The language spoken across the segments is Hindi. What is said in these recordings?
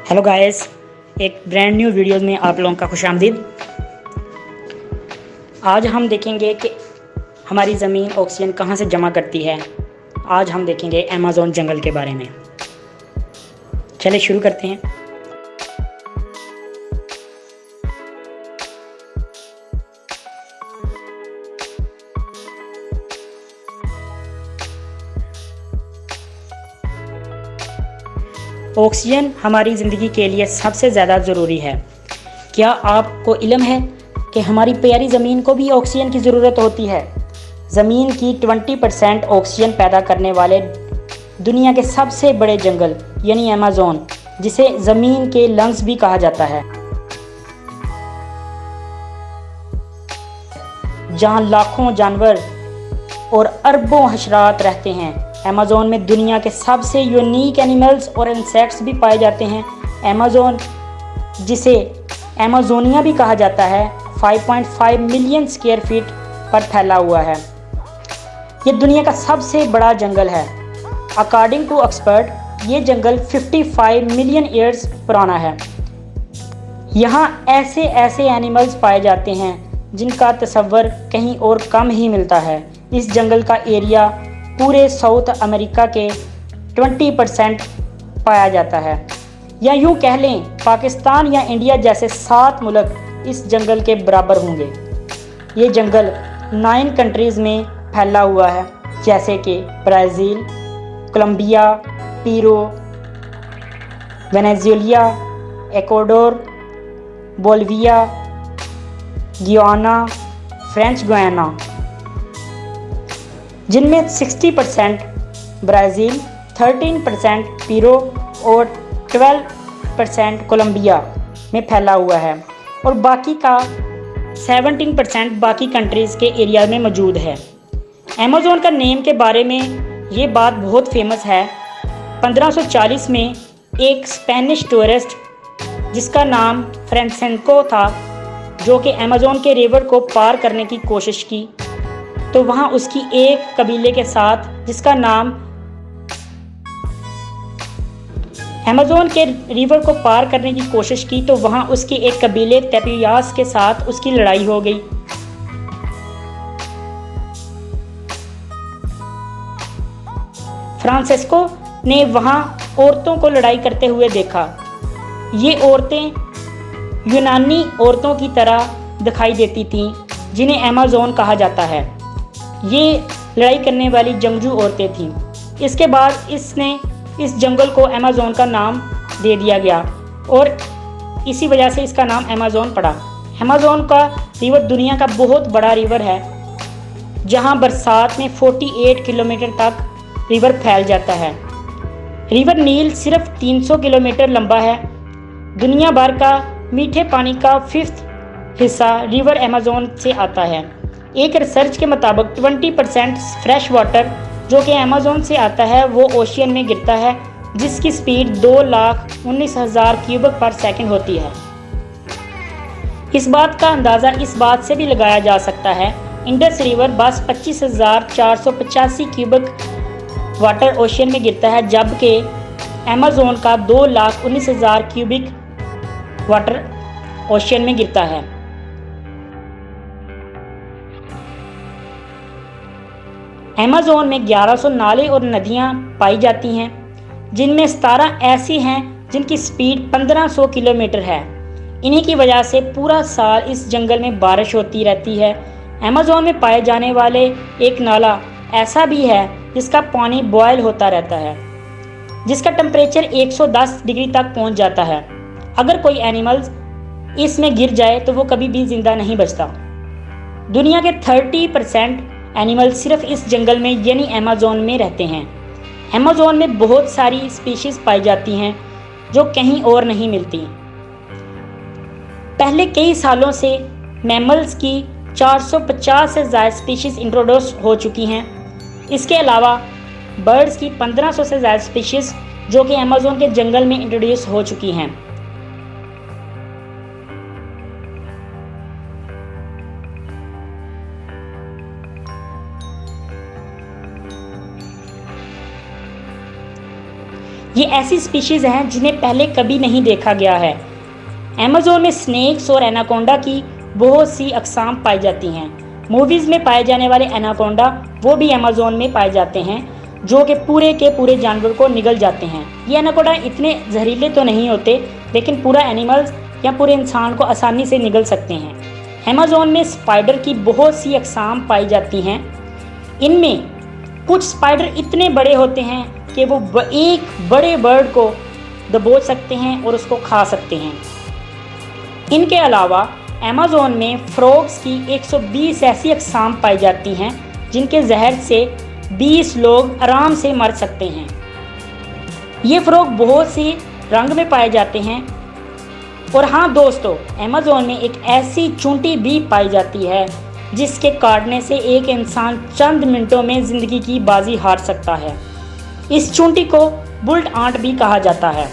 हेलो गाइस, एक ब्रांड न्यू वीडियो में आप लोगों का खुशामदीद। आज हम देखेंगे कि हमारी ज़मीन ऑक्सीजन कहाँ से जमा करती है। आज हम देखेंगे अमेज़न जंगल के बारे में। चलिए शुरू करते हैं। ऑक्सीजन हमारी ज़िंदगी के लिए सबसे ज़्यादा ज़रूरी है। क्या आपको इल्म है कि हमारी प्यारी ज़मीन को भी ऑक्सीजन की ज़रूरत होती है। ज़मीन की 20% ऑक्सीजन पैदा करने वाले दुनिया के सबसे बड़े जंगल यानी अमेज़न, जिसे ज़मीन के लंग्स भी कहा जाता है, जहाँ लाखों जानवर और अरबों हशरात रहते हैं। अमेज़न में दुनिया के सबसे यूनिक एनिमल्स और इंसेक्ट्स भी पाए जाते हैं। अमेज़न, जिसे अमेज़ोनिया भी कहा जाता है, 5.5 मिलियन स्क्वायर फीट पर फैला हुआ है। ये दुनिया का सबसे बड़ा जंगल है। अकॉर्डिंग टू एक्सपर्ट, ये जंगल 55 मिलियन ईयर्स पुराना है। यहाँ ऐसे ऐसे एनिमल्स पाए जाते हैं जिनका तस्वर कहीं और कम ही मिलता है। इस जंगल का एरिया पूरे साउथ अमेरिका के 20% पाया जाता है, या यूँ कह लें पाकिस्तान या इंडिया जैसे 7 मुल्क इस जंगल के बराबर होंगे। ये जंगल 9 कंट्रीज़ में फैला हुआ है, जैसे कि Brazil, Colombia, Peru, Venezuela, Ecuador, Bolivia, Guyana, French Guiana, जिनमें 60% ब्राज़ील, 13% पेरू और 12% कोलंबिया में फैला हुआ है, और बाकी का 17% बाकी कंट्रीज़ के एरिया में मौजूद है। अमेज़न का नेम के बारे में ये बात बहुत फेमस है। 1540 में एक स्पेनिश टूरिस्ट जिसका नाम फ्रांसिस्को था, जो कि अमेज़न के रिवर को पार करने की कोशिश की, तो वहाँ उसकी एक कबीले के साथ, जिसका नाम अमेज़न के रिवर को पार करने की कोशिश की, तो वहाँ उसके एक कबीले तेपियास के साथ उसकी लड़ाई हो गई। फ्रांसिस्को ने वहाँ औरतों को लड़ाई करते हुए देखा। ये औरतें यूनानी औरतों की तरह दिखाई देती थीं, जिन्हें अमेज़न कहा जाता है। ये लड़ाई करने वाली जंगजू औरतें थीं। इसके बाद इसने इस जंगल को अमेज़न का नाम दे दिया गया, और इसी वजह से इसका नाम अमेज़न पड़ा। अमेज़न का रिवर दुनिया का बहुत बड़ा रिवर है, जहां बरसात में 48 किलोमीटर तक रिवर फैल जाता है। रिवर नील सिर्फ 300 किलोमीटर लंबा है। दुनिया भर का मीठे पानी का 5th हिस्सा रिवर अमेज़न से आता है। एक रिसर्च के मुताबिक 20% फ्रेश वाटर जो कि अमेज़न से आता है वो ओशियन में गिरता है, जिसकी स्पीड 2,19,000 क्यूबिक पर सेकंड होती है। इस बात का अंदाज़ा इस बात से भी लगाया जा सकता है, इंडस रिवर बस 25,485 क्यूबिक वाटर ओशियन में गिरता है, जबकि अमेज़न का 2,19,000 क्यूबिक वाटर ओशियन में गिरता है। अमेज़न में 1100 नाले और नदियां पाई जाती हैं, जिनमें 17 ऐसी हैं जिनकी स्पीड 1500 किलोमीटर है। इन्हीं की वजह से पूरा साल इस जंगल में बारिश होती रहती है। अमेज़न में पाए जाने वाले एक नाला ऐसा भी है जिसका पानी बॉयल होता रहता है, जिसका टेम्परेचर 110 डिग्री तक पहुंच जाता है। अगर कोई एनिमल्स इसमें गिर जाए तो वो कभी भी जिंदा नहीं बचता। दुनिया के 30% एनिमल सिर्फ इस जंगल में यानी अमेज़न में रहते हैं। अमेज़न में बहुत सारी स्पीशीज़ पाई जाती हैं जो कहीं और नहीं मिलती। पहले कई सालों से मैमल्स की 450 से ज़्यादा स्पीशीज़ इंट्रोड्यूस हो चुकी हैं। इसके अलावा बर्ड्स की 1500 से ज़्यादा स्पीशीज़ जो कि अमेज़न के जंगल में इंट्रोड्यूस हो चुकी हैं। ये ऐसी स्पीशीज़ हैं जिन्हें पहले कभी नहीं देखा गया है। अमेज़न में स्नेक्स और एनाकोंडा की बहुत सी अक़साम पाई जाती हैं। मूवीज़ में पाए जाने वाले एनाकोंडा वो भी अमेज़न में पाए जाते हैं, जो कि पूरे के पूरे जानवर को निगल जाते हैं। ये एनाकोंडा इतने जहरीले तो नहीं होते, लेकिन पूरा एनिमल्स या पूरे इंसान को आसानी से निगल सकते हैं। अमेज़न में स्पाइडर की बहुत सी अक़साम पाई जाती हैं। इनमें कुछ स्पाइडर इतने बड़े होते हैं कि वो एक बड़े बर्ड को दबोच सकते हैं और उसको खा सकते हैं। इनके अलावा अमेज़न में फ्रॉग्स की 120 ऐसी अक़साम पाई जाती हैं जिनके जहर से 20 लोग आराम से मर सकते हैं। ये फ्रॉग बहुत सी रंग में पाए जाते हैं। और हाँ दोस्तों, अमेज़न में एक ऐसी चूंटी भी पाई जाती है जिसके काटने से एक इंसान चंद मिनटों में ज़िंदगी की बाजी हार सकता है। इस चूंटी को बुल्ट आंट भी कहा जाता है।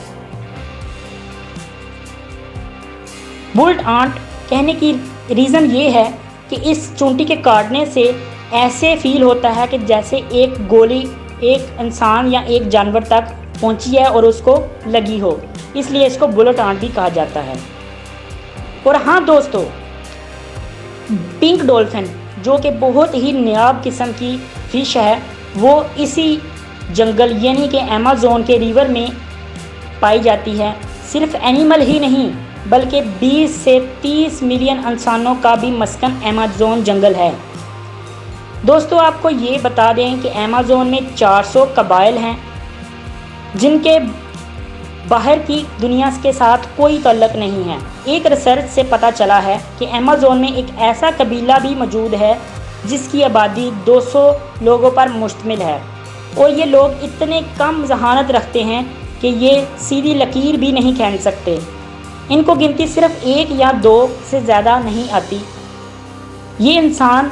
बुल्ट आंट कहने की रीज़न ये है कि इस चूंटी के काटने से ऐसे फील होता है कि जैसे एक गोली एक इंसान या एक जानवर तक पहुंची है और उसको लगी हो, इसलिए इसको बुलेट आंट भी कहा जाता है। और हाँ दोस्तों, पिंक डॉल्फिन जो कि बहुत ही नायाब किस्म की फ़िश है, वो इसी जंगल यानी कि अमेज़न के रिवर में पाई जाती है। सिर्फ एनिमल ही नहीं बल्कि 20 से 30 मिलियन इंसानों का भी मस्कन अमेज़न जंगल है। दोस्तों आपको ये बता दें कि अमेज़न में 400 कबाइल हैं जिनके बाहर की दुनिया के साथ कोई ताल्लुक़ नहीं है। एक रिसर्च से पता चला है कि अमेज़न में एक ऐसा कबीला भी मौजूद है जिसकी आबादी 200 लोगों पर मुश्तमिल है और ये लोग इतने कम ज़हानत रखते हैं कि ये सीधी लकीर भी नहीं खींच सकते। इनको गिनती सिर्फ 1 या 2 से ज़्यादा नहीं आती। ये इंसान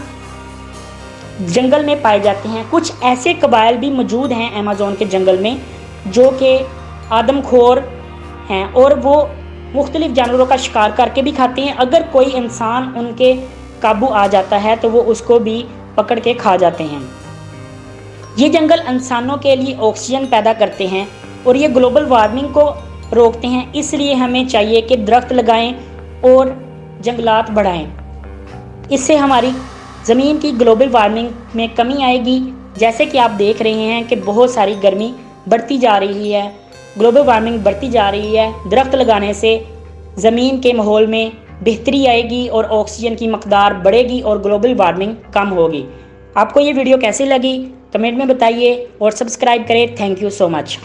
जंगल में पाए जाते हैं। कुछ ऐसे कबाइल भी मौजूद हैं अमेज़न के जंगल में जो कि आदमखोर हैं और वो मुख्तलिफ़ जानवरों का शिकार करके भी खाते हैं। अगर कोई इंसान उनके काबू आ जाता है तो वो उसको भी पकड़ के खा जाते हैं। ये जंगल इंसानों के लिए ऑक्सीजन पैदा करते हैं और ये ग्लोबल वार्मिंग को रोकते हैं। इसलिए हमें चाहिए कि दरख्त लगाएं और जंगलात बढ़ाएं। इससे हमारी ज़मीन की ग्लोबल वार्मिंग में कमी आएगी। जैसे कि आप देख रहे हैं कि बहुत सारी गर्मी बढ़ती जा रही है, ग्लोबल वार्मिंग बढ़ती जा रही है। दरख्त लगाने से ज़मीन के माहौल में बेहतरी आएगी और ऑक्सीजन की मकदार बढ़ेगी और ग्लोबल वार्मिंग कम होगी। आपको ये वीडियो कैसी लगी कमेंट में बताइए और सब्सक्राइब करें। Thank you so much.